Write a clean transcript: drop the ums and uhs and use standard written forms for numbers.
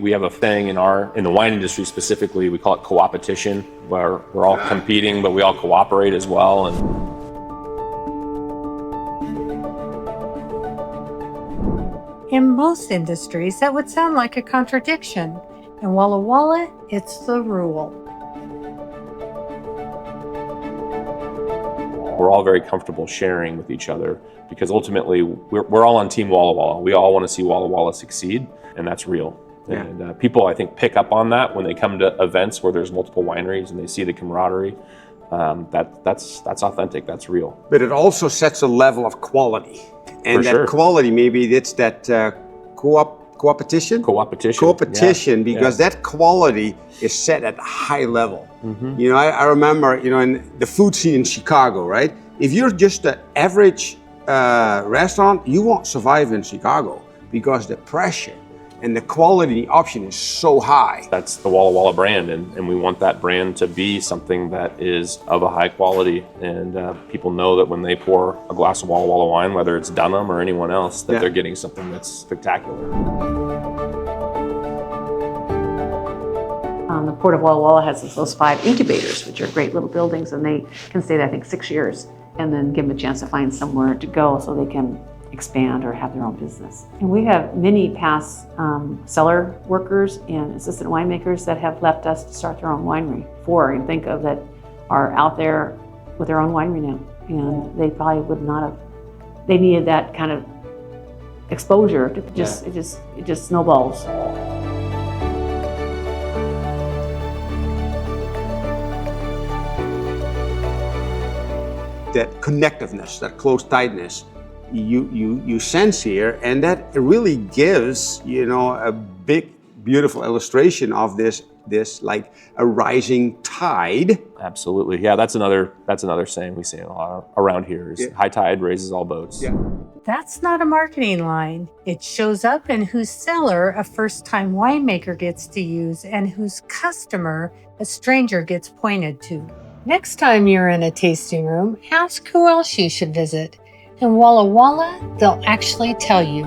We have a thing in the wine industry specifically, we call it co-opetition, where we're all competing, but we all cooperate as well. In most industries, that would sound like a contradiction. In Walla Walla, it's the rule. We're all very comfortable sharing with each other because ultimately we're all on Team Walla Walla. We all want to see Walla Walla succeed, and that's real. Yeah. And people, I think, pick up on that when they come to events where there's multiple wineries and they see the camaraderie. That's authentic. That's real. But it also sets a level of quality, and For that sure. quality, maybe it's that co-opetition. Co-opetition. Because that quality is set at a high level. Mm-hmm. You know, I remember, in the food scene in Chicago, right? If you're just an average restaurant, you won't survive in Chicago because the pressure and the quality option is so high. That's the Walla Walla brand, and we want that brand to be something that is of a high quality, and people know that when they pour a glass of Walla Walla wine, whether it's Dunham or anyone else, that they're getting something that's spectacular. The Port of Walla Walla has those 5 incubators, which are great little buildings, and they can stay there, I think, 6 years, and then give them a chance to find somewhere to go so they can expand or have their own business. And we have many past cellar workers and assistant winemakers that have left us to start their own winery. 4 I can think of that are out there with their own winery now, and they probably would not have. They needed that kind of exposure. It just snowballs. That connectiveness, that close tightness, you sense here, and that really gives a big, beautiful illustration of this like a rising tide. Absolutely, yeah. That's another saying we say a lot around here is high tide raises all boats. Yeah. That's not a marketing line. It shows up in whose cellar a first-time winemaker gets to use and whose customer a stranger gets pointed to. Next time you're in a tasting room, ask who else you should visit. In Walla Walla, they'll actually tell you.